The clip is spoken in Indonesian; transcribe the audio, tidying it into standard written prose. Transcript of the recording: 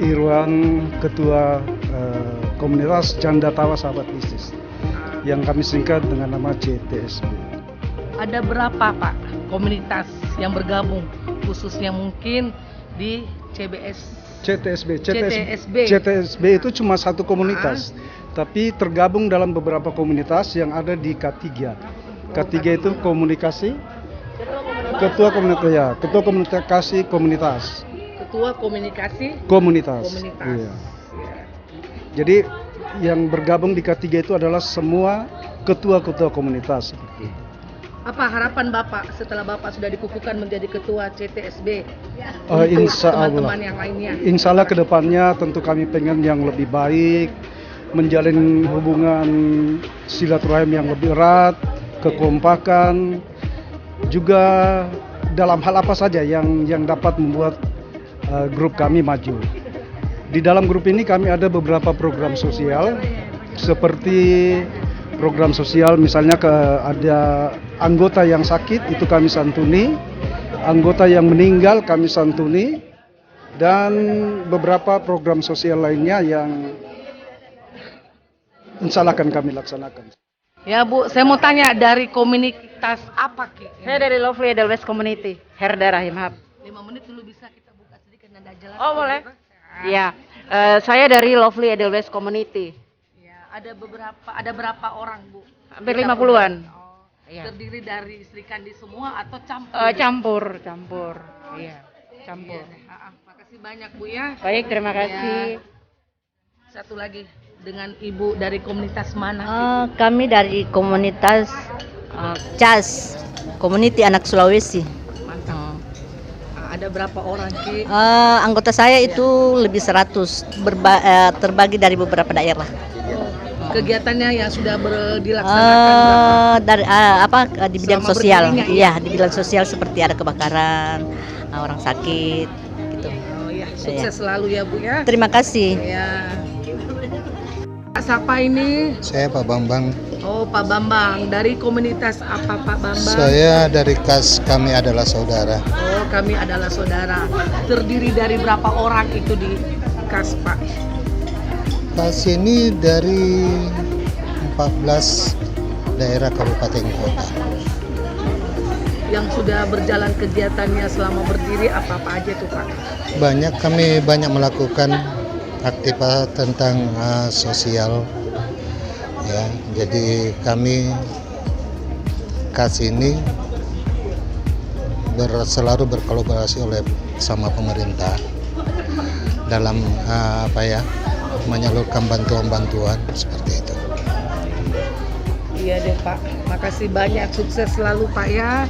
Irwan Ketua Komunitas Canda Tawa Sahabat Bisnis yang kami singkat dengan nama CTSB. Ada berapa Pak komunitas yang bergabung khususnya mungkin di CTSB itu cuma satu komunitas, tapi tergabung dalam beberapa komunitas yang ada di K3. K3 itu komunikasi, ketua komunikasi komunitas. Ketua komunikasi Komunitas. Iya. Jadi yang bergabung di K3 itu adalah semua ketua-ketua komunitas seperti itu. Apa harapan Bapak setelah Bapak sudah dikukuhkan menjadi ketua CTSB Insya Allah. teman-teman yang lainnya? Insya Allah kedepannya tentu kami pengen yang lebih baik, menjalin hubungan silaturahim yang lebih erat, kekompakan, juga dalam hal apa saja yang dapat membuat grup kami maju. Di dalam grup ini kami ada beberapa program sosial, seperti program sosial misalnya ada anggota yang sakit itu kami santuni, anggota yang meninggal kami santuni, dan beberapa program sosial lainnya yang insya Allah akan kami laksanakan. Ya Bu, saya mau tanya dari komunitas apa Ki? Saya dari Lovely Edelweiss Community, Herda Rahimhab. 5 menit dulu bisa kita buka sedikit nada jelas. Oh boleh? Iya, saya dari Lovely Edelweiss Community. Ya, ada berapa orang Bu? Hampir 50-an. Oh, Iya. terdiri dari Sri Kandi semua atau campur? Campur. Iya, campur. Makasih banyak Bu ya. Baik, terima kasih. Satu lagi dengan Ibu dari komunitas mana? Kami dari komunitas CAS, Community Anak Sulawesi. Mantap. Ada berapa orang Ki? Anggota saya itu lebih 100, terbagi dari beberapa daerah. Kegiatannya yang sudah dilaksanakan berapa? Di bidang Selama sosial, berdirinya, iya di bidang sosial seperti ada kebakaran, orang sakit, gitu. Oh ya, sukses selalu ya Bu ya. Terima kasih. Ya. Pak siapa ini? Saya Pak Bambang. Oh Pak Bambang, dari komunitas apa Pak Bambang? Saya dari KAS Kami Adalah Saudara. Oh kami adalah saudara. Terdiri dari berapa orang itu di KAS Pak? KAS ini dari 14 daerah kabupaten kota. Yang sudah berjalan kegiatannya selama berdiri apa aja tuh Pak? Kami banyak melakukan aktivitas tentang sosial. Ya, jadi kami KAS ini selalu berkolaborasi sama pemerintah dalam menyalurkan bantuan-bantuan seperti itu. Iya deh Pak, makasih banyak, sukses selalu Pak ya.